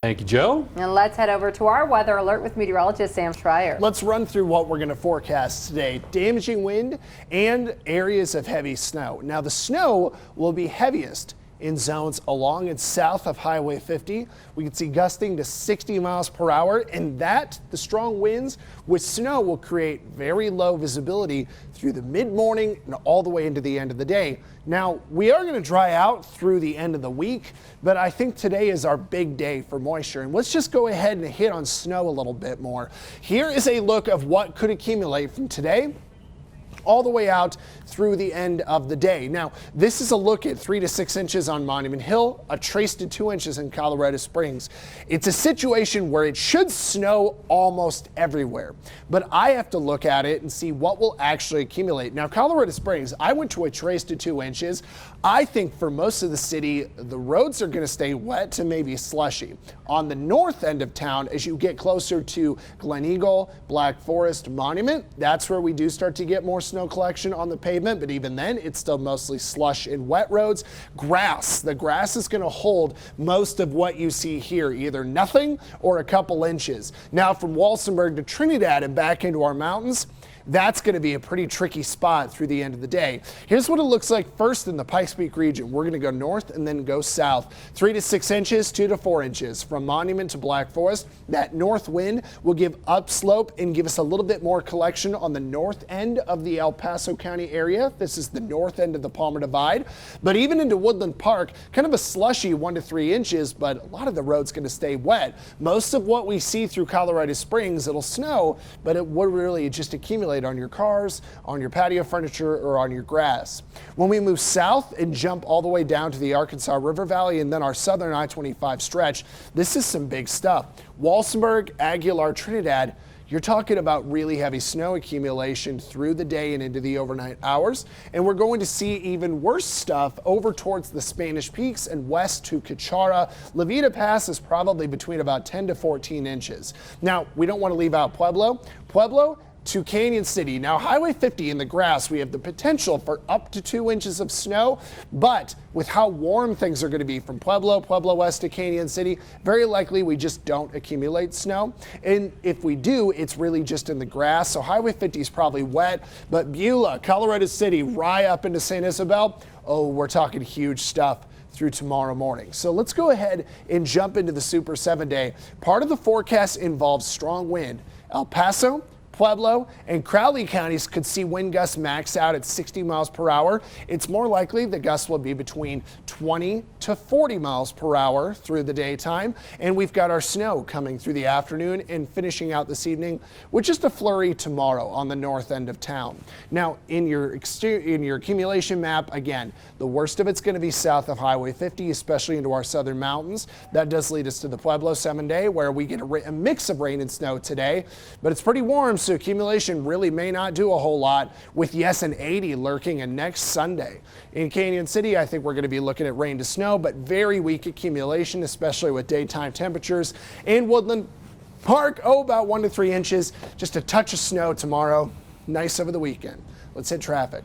Thank you, Joe. And let's head over to our weather alert with meteorologist Sam Schreier. Let's run through what we're going to forecast today. Damaging wind and areas of heavy snow. Now the snow will be heaviest in zones along and south of Highway 50. We can see gusting to 60 miles per hour, and the strong winds with snow will create very low visibility through the mid-morning and all the way into the end of the day. Now, we are going to dry out through the end of the week, but I think today is our big day for moisture. And let's just go ahead and hit on snow a little bit more. Here is a look of what could accumulate from today all the way out through the end of the day. Now, this is a look at 3 to 6 inches on Monument Hill, a trace to 2 inches in Colorado Springs. It's a situation where it should snow almost everywhere, but I have to look at it and see what will actually accumulate. Now, Colorado Springs, I went to a trace to 2 inches. I think for most of the city, the roads are going to stay wet to maybe slushy. On the north end of town, as you get closer to Glen Eagle, Black Forest, Monument, that's where we do start to get more snow collection on the pavement, but even then it's still mostly slush and wet roads. The grass is going to hold most of what you see here, either nothing or a couple inches. Now from Walsenburg to Trinidad and back into our mountains, that's going to be a pretty tricky spot through the end of the day. Here's what it looks like first in the Pikes Peak region. We're going to go north and then go south. 3 to 6 inches, 2 to 4 inches from Monument to Black Forest. That north wind will give upslope and give us a little bit more collection on the north end of the El Paso County area. This is the north end of the Palmer Divide. But even into Woodland Park, kind of a slushy 1 to 3 inches, but a lot of the road's going to stay wet. Most of what we see through Colorado Springs, it'll snow, but it will really just accumulate on your cars, on your patio furniture, or on your grass. When we move south and jump all the way down to the Arkansas River Valley and then our southern I-25 stretch, this is some big stuff. Walsenburg, Aguilar, Trinidad, you're talking about really heavy snow accumulation through the day and into the overnight hours. And we're going to see even worse stuff over towards the Spanish Peaks and west to Cachara. La Vida Pass is probably between about 10 to 14 inches. Now, we don't want to leave out Pueblo. Pueblo to Canyon City. Now, Highway 50 in the grass, we have the potential for up to 2 inches of snow, but with how warm things are going to be from Pueblo West to Canyon City, very likely we just don't accumulate snow. And if we do, it's really just in the grass. So Highway 50 is probably wet, but Beulah, Colorado City, Rye up into St. Isabel, oh, we're talking huge stuff through tomorrow morning. So let's go ahead and jump into the Super 7-day. Part of the forecast involves strong wind. El Paso, Pueblo, and Crowley counties could see wind gusts max out at 60 miles per hour. It's more likely the gusts will be between 20 to 40 miles per hour through the daytime. And we've got our snow coming through the afternoon and finishing out this evening with just a flurry tomorrow on the north end of town. Now, in your accumulation map, again, the worst of it's going to be south of Highway 50, especially into our southern mountains. That does lead us to the Pueblo 7-day, where we get a mix of rain and snow today, but it's pretty warm, so accumulation really may not do a whole lot, with an 80 lurking in next Sunday. In Canyon City, I think we're going to be looking at rain to snow, but very weak accumulation, especially with daytime temperatures. In Woodland Park, about 1 to 3 inches, just a touch of snow tomorrow. Nice over the weekend. Let's hit traffic.